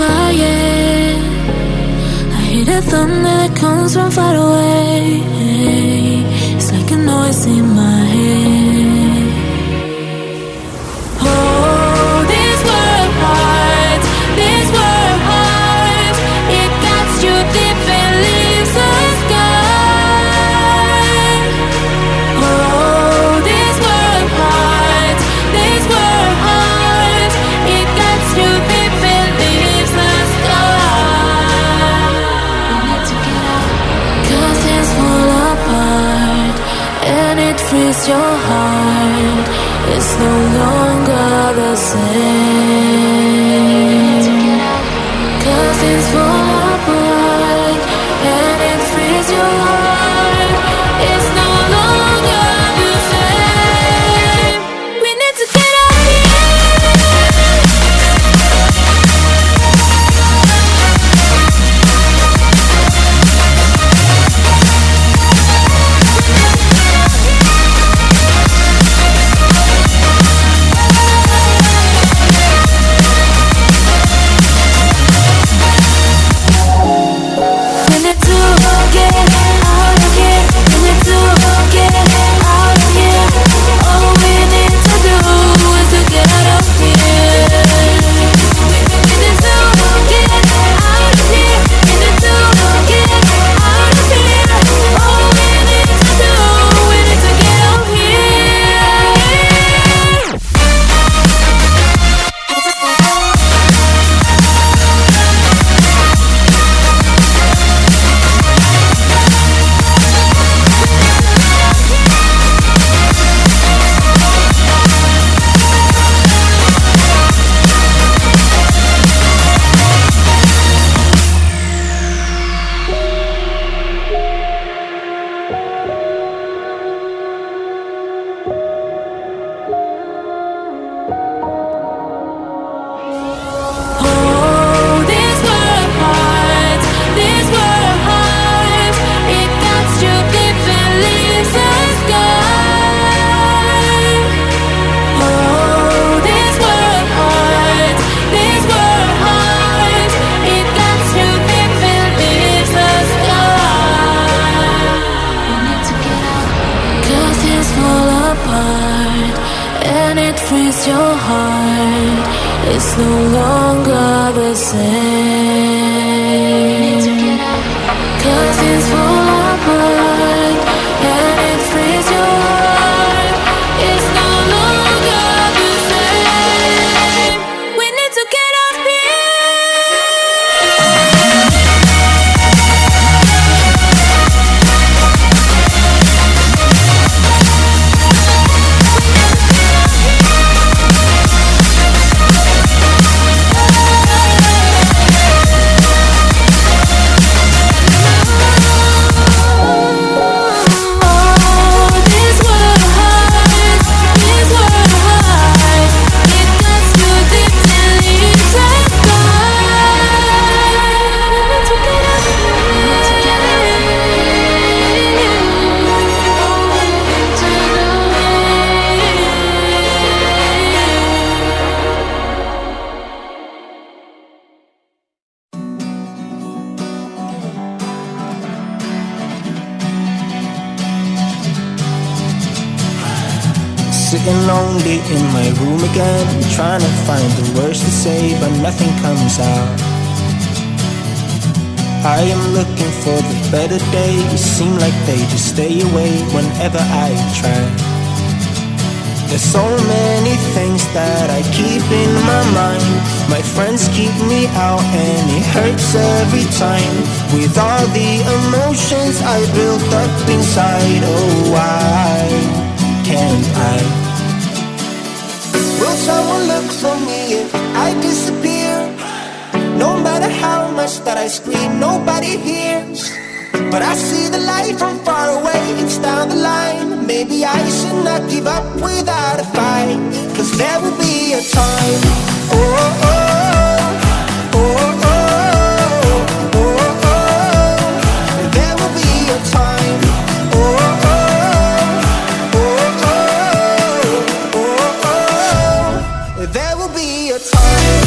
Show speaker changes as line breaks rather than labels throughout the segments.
quiet. I hear the thunder that comes from far away. It's like a noise in my head. Oh, this world heart, this world heart, it cuts you deep and leaves the sky. Oh, this world heart, it cuts you deep and leaves the sky. We need to get out, 'cause things fall apart and it frees your heart. It's no longer the same. 'Cause things fall apart and it frees your heart. It's no longer the same. We need to get out. lost your heart, it's no longer the same. 'Cause it's full apart and it frees your heart, it's no longer the same. We need to get up
Sitting lonely in my room again, trying to find the words to say, but nothing comes out. I am looking for the better days, seem like they just stay away whenever I try. There's so many things that I keep in my mind. My friends keep me out and it hurts every time. With all the emotions I built up inside, oh why can't I? Will someone look for me if I disappear? No matter how much that I scream, nobody hears. But I see the light from far away, it's down the line. Maybe I should not give up without a fight, 'cause there will be a time. Oh, oh, oh, oh, oh, oh, oh. There will be a time. Oh, oh, oh, oh, oh, oh. There will be a time.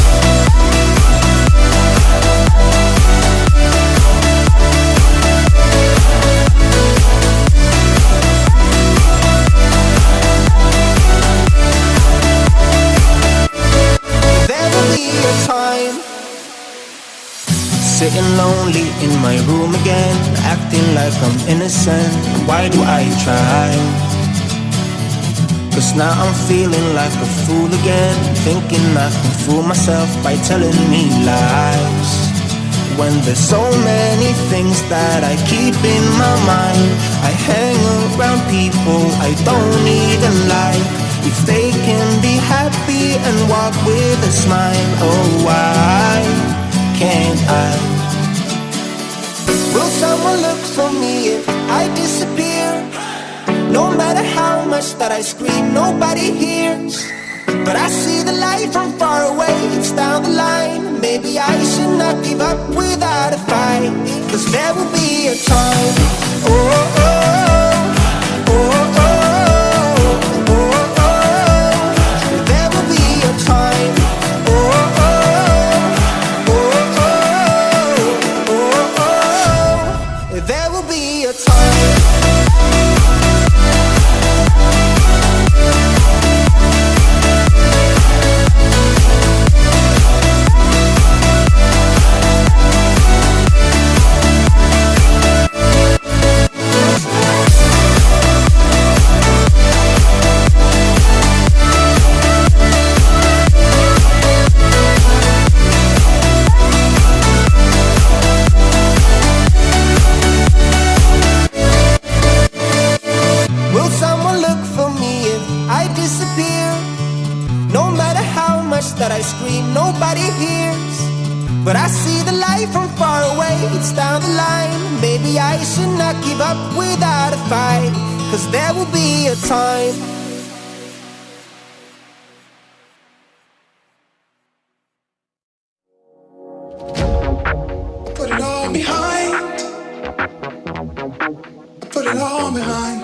Sitting lonely in my room again, acting like I'm innocent. Why do I try? 'Cause now I'm feeling like a fool again, thinking I can fool myself by telling me lies. When there's so many things that I keep in my mind, I hang around people I don't even like. If they can be happy and walk with a smile, oh why can't I? Will someone look for me if I disappear? No matter how much that I scream, nobody hears. But I see the light from far away, it's down the line. Maybe I should not give up without a fight, 'cause there will be a time. Oh, oh, oh, oh, oh, oh, oh. There will be a time. Oh, oh, oh, oh, oh, oh. There will be a time. That I scream, nobody hears. But I see the light from far away, it's down the line. Maybe I should not give up without a fight, 'cause there will be a time.
Put it all behind. Put it all behind.